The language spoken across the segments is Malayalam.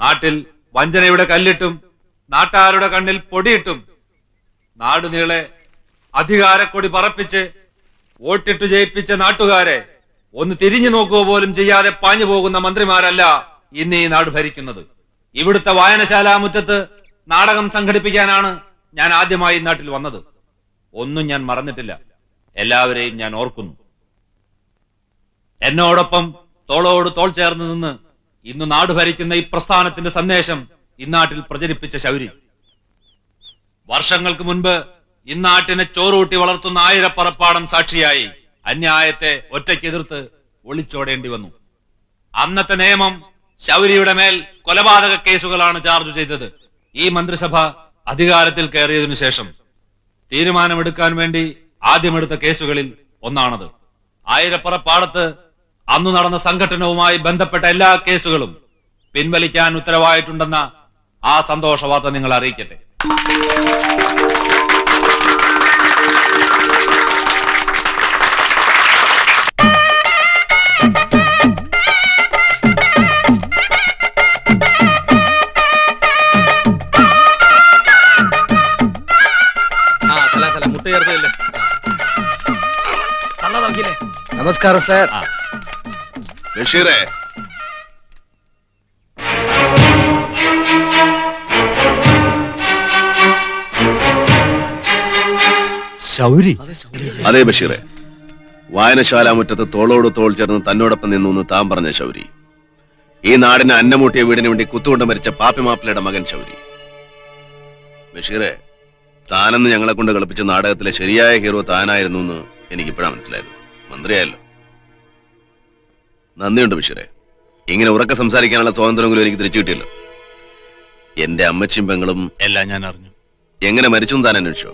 നാട്ടിൽ വഞ്ചനയുടെ കല്ലിട്ടും നാട്ടാരുടെ കണ്ണിൽ പൊടിയിട്ടും നാടുനീളെ അധികാരക്കൊടി പറപ്പിച്ച് വോട്ടിട്ടു ജയിപ്പിച്ച നാട്ടുകാരെ ഒന്ന് തിരിഞ്ഞു നോക്കുക പോലും ചെയ്യാതെ പാഞ്ഞു പോകുന്ന മന്ത്രിമാരല്ല ഇന്ന് ഈ നാട് ഭരിക്കുന്നത്. ഇവിടുത്തെ വായനശാലാ മുറ്റത്ത് നാടകം സംഘടിപ്പിക്കാനാണ് ഞാൻ ആദ്യമായി നാട്ടിൽ വന്നത്. ഒന്നും ഞാൻ മറന്നിട്ടില്ല, എല്ലാവരെയും ഞാൻ ഓർക്കുന്നു. എന്നോടൊപ്പം തോളോട് തോൾ ചേർന്ന് നിന്ന് ഇന്ന് നാട് ഭരിക്കുന്ന ഈ പ്രസ്ഥാനത്തിന്റെ സന്ദേശം ഇന്നാട്ടിൽ പ്രചരിപ്പിച്ച ശൗരി. വർഷങ്ങൾക്ക് മുൻപ് ഇന്നാട്ടിനെ ചോറൂട്ടി വളർത്തുന്ന ആയിരപ്പറപ്പാടം സാക്ഷിയായി അന്യായത്തെ ഒറ്റയ്ക്കെതിർത്ത് ഒളിച്ചോടേണ്ടി വന്നു. അന്നത്തെ നിയമം ശൗരിയുടെ മേൽ കൊലപാതക കേസുകളാണ് ചാർജ് ചെയ്തത്. ഈ മന്ത്രിസഭ അധികാരത്തിൽ കയറിയതിനു ശേഷം തീരുമാനമെടുക്കാൻ വേണ്ടി ആദ്യമെടുത്ത കേസുകളിൽ ഒന്നാണത്. ആയിരപ്പുറപ്പാടത്ത് അന്നു നടന്ന സംഘടനവുമായി ബന്ധപ്പെട്ട എല്ലാ കേസുകളും പിൻവലിക്കാൻ ഉത്തരവായിട്ടുണ്ടെന്ന ആ സന്തോഷ വാർത്ത നിങ്ങൾ അറിയിക്കട്ടെ. നമസ്കാരം സാർ. ബഷീറേ, ശൗരി? അതെ ബഷീറേ, വായനശാല മുറ്റത്ത് തോളോട് തോൾ ചേർന്ന് തന്നോടൊപ്പം നിന്നു താൻ പറഞ്ഞ ശൗരി. ഈ നാടിന് അന്നമൂട്ടിയ വീടിന് വേണ്ടി കുത്തുകൊണ്ട് മരിച്ച പാപ്പിമാപ്പിളയുടെ മകൻ ശൗരി. ബഷീറേ, താനെന്ന് ഞങ്ങളെ കൊണ്ട് കളിപ്പിച്ച നാടകത്തിലെ ശരിയായ ഹീറോ താനായിരുന്നു എന്ന് എനിക്കിപ്പോഴാണ് മനസ്സിലായത്. മന്ത്രിയായല്ലോ. നന്ദിയുണ്ട് ബഷീറേ. ഇങ്ങനെ ഉറക്കെ സംസാരിക്കാനുള്ള സ്വാതന്ത്ര്യമെങ്കിലും എനിക്ക് തിരിച്ചു കിട്ടിയല്ലോ. എന്റെ അമ്മച്ചിയും പെങ്ങളും എല്ലാം ഞാൻ അറിഞ്ഞു. എങ്ങനെ മരിച്ചു താൻ അന്വേഷിച്ചോ?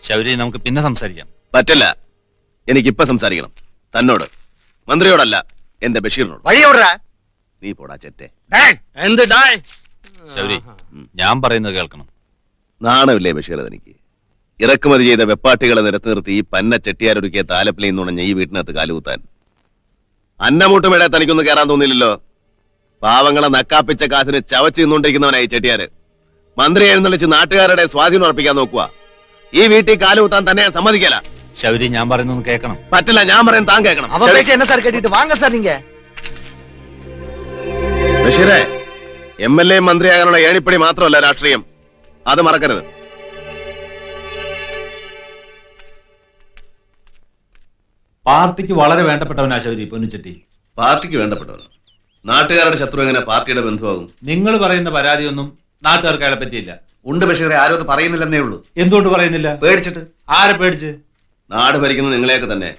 ശൗരി, നമുക്ക് പിന്നെ സംസാരിക്കാം. പറ്റില്ല, എനിക്കിപ്പ സംസാരിക്കണം. തന്നോട്, മന്ത്രിയോടല്ല, എന്റെ ബഷീറിനോട്. നീ പോടാ ചെറ്റേ. ശൗരി, ഞാൻ പറയുന്നത് കേൾക്കണം. നാണമില്ലേ ബഷീർ തനിക്ക്? ഇറക്കുമതി ചെയ്ത വെപ്പാട്ടികളെ നിരത്തി നിർത്തി ഈ പന്ന ചെട്ടിയാരൊരുക്കിയ താലപ്പിലയിൽ നുണഞ്ഞ ഈ വീട്ടിനകത്ത് കാലുകുത്താൻ അന്നമൂട്ടുമേടെ തനിക്കൊന്നും കയറാൻ തോന്നിയില്ലല്ലോ. പാവങ്ങളെ നക്കാപ്പിച്ച കാശിന് ചവച്ച് നിന്നുകൊണ്ടിരിക്കുന്നവനായി ചെട്ടിയാര്. മന്ത്രി എഴുന്നള്ളിച്ച് നാട്ടുകാരുടെ സ്വാധീനം ഉറപ്പിക്കാൻ നോക്കുക. ഈ വീട്ടിൽ കാലുകുത്താൻ തന്നെ ഞാൻ സമ്മതിക്കല. ശൗരി, ഞാൻ പറയുന്നത് കേൾക്കണം. പറ്റില്ല, ഞാൻ പറയുന്നത് താൻ കേൾക്കണം. ബഷീറെ, MLA മന്ത്രിയാകാനുള്ള ഏണിപ്പടി മാത്രമല്ല രാഷ്ട്രീയം, അത് മറക്കരുത്. പാർട്ടിക്ക് വളരെ വേണ്ടപ്പെട്ടവനാ ശൗരി പൊന്നിച്ചെട്ടി. പാർട്ടിക്ക് വേണ്ടപ്പെട്ടവൻ നാട്ടുകാരുടെ ശത്രു എങ്ങനെ പാർട്ടിയുടെ ബന്ധുവാകും? നിങ്ങൾ പറയുന്ന പരാതിയൊന്നും നാട്ടുകാർക്ക് അയാളെ പറ്റിയില്ല. ഉണ്ട് ബഷീറെ, ആരും അത് പറയുന്നില്ലെന്നേ ഉള്ളൂ. എന്തുകൊണ്ട് പറയുന്നില്ല? പേടിച്ചിട്ട്. ആരെ പേടിച്ച്? നാട് ഭരിക്കുന്നത് നിങ്ങളെയൊക്കെ തന്നെ.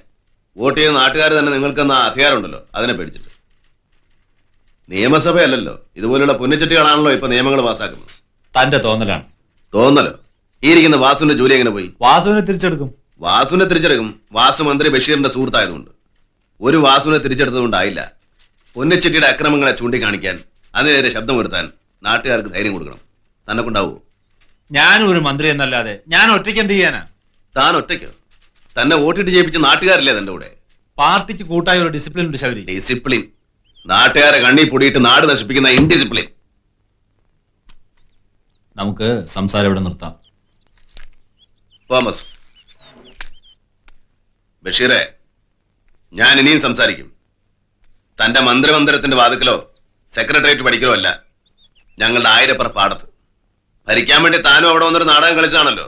വോട്ട് ചെയ്ത നാട്ടുകാർ തന്നെ നിങ്ങൾക്കെന്ന അധികാരമുണ്ടല്ലോ, അതിനെ പേടിച്ചിട്ട്. നിയമസഭയല്ലല്ലോ, ഇതുപോലുള്ള പുന്നച്ചെട്ടികളാണല്ലോ ഇപ്പൊ നിയമങ്ങൾ പാസ്സാക്കുന്നത്. തന്റെ തോന്നലാണ്. തോന്നലോ? ഈ ഇരിക്കുന്ന വാസുവിന്റെ ജോലി എങ്ങനെ പോയി? വാസുവിനെ തിരിച്ചെടുക്കും. വാസുവിനെ തിരിച്ചെടുക്കും. വാസു മന്ത്രി ബഷീറിന്റെ സുഹൃത്തായതുകൊണ്ട്. ഒരു വാസുവിനെ തിരിച്ചെടുത്തതുകൊണ്ടായില്ല. പൊന്നച്ചെട്ടിയുടെ അക്രമങ്ങളെ ചൂണ്ടിക്കാണിക്കാൻ, അതിനെതിരെ ശബ്ദമുയർത്താൻ നാട്ടുകാർക്ക് ധൈര്യം കൊടുക്കണം. തന്നെ കൊണ്ടാവോ? ഞാനും ഒരു മന്ത്രി എന്നല്ലാതെ ഞാൻ ഒറ്റയ്ക്ക് എന്ത് ചെയ്യാനാ? താൻ ഒറ്റയ്ക്കോ? തന്നെ വോട്ടിട്ട് ജയിപ്പിച്ച നാട്ടുകാരല്ലേ തന്റെ കൂടെ? പാർട്ടിക്ക് കൂട്ടായ ഒരു ഡിസിപ്ലിൻ ഉണ്ട് ശൗരി. ഡിസിപ്ലിൻ? നാട്ടുകാരെ കണ്ണി പൊടിയിട്ട് നാട് നശിപ്പിക്കുന്ന ഇൻഡിസിപ്ലിൻ. നമുക്ക് സംസാരം ഇവിടെ നിർത്താം. തോമസ്, ബഷീറെ, ഞാൻ ഇനിയും സംസാരിക്കും. തന്റെ മന്ത്രിമന്ദിരത്തിന്റെ വാതിക്കലോ സെക്രട്ടേറിയറ്റ് പഠിക്കലോ അല്ല, ഞങ്ങളുടെ ആയിരപ്പുറ പാടത്ത്. ഭരിക്കാൻ വേണ്ടി താനും അവിടെ വന്നൊരു നാടകം കളിച്ചാണല്ലോ.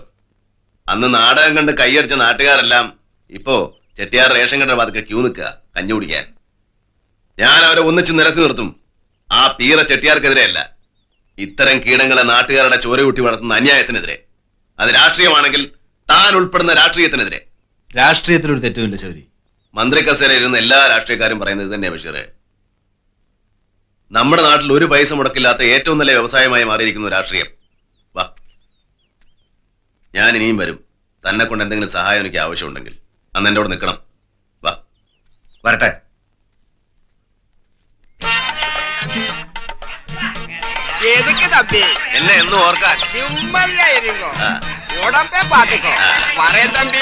അന്ന് നാടകം കണ്ട് കൈയടിച്ച നാട്ടുകാരെല്ലാം ഇപ്പോ ചെട്ടിയാർ റേഷൻ കട വാതിക്ക ക്യൂ നിൽക്കുക കഞ്ഞി കുടിക്കാൻ. ഞാൻ അവരെ ഒന്നിച്ച് നിരത്തി നിർത്തും. ആ പീറ ചെട്ടിയാർക്കെതിരെയല്ല, ഇത്തരം കീടങ്ങളെ നാട്ടുകാരുടെ ചോരയൂട്ടി വളർത്തുന്ന അന്യായത്തിനെതിരെ. അത് രാഷ്ട്രീയമാണെങ്കിൽ താൻ ഉൾപ്പെടുന്ന രാഷ്ട്രീയത്തിനെതിരെ. രാഷ്ട്രീയത്തിലൊരു തെറ്റുമില്ല ശൗരി. മന്ത്രി കസേരയിൽ ഇരുന്ന് എല്ലാ രാഷ്ട്രീയക്കാരും പറയുന്നത് തന്നെയാ ബഷീറെ. നമ്മുടെ നാട്ടിൽ ഒരു പൈസ മുടക്കില്ലാത്ത ഏറ്റവും നല്ല വ്യവസായമായി മാറിയിരിക്കുന്നു രാഷ്ട്രീയം. വാ, ഞാൻ ഇനിയും വരും. തന്നെ കൊണ്ട് എന്തെങ്കിലും സഹായം എനിക്ക് ആവശ്യമുണ്ടെങ്കിൽ അന്ന് എന്റെ കൂടെ നിൽക്കണം. വാ, വരട്ടെ. എന്നെ എന്നും ഓർക്കാൻ. உடம்பே பாத்துக்கோ. வரேன் தம்பி.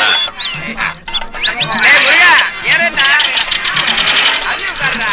முருகா ஏறேண்டா. அது உட்கார்றா.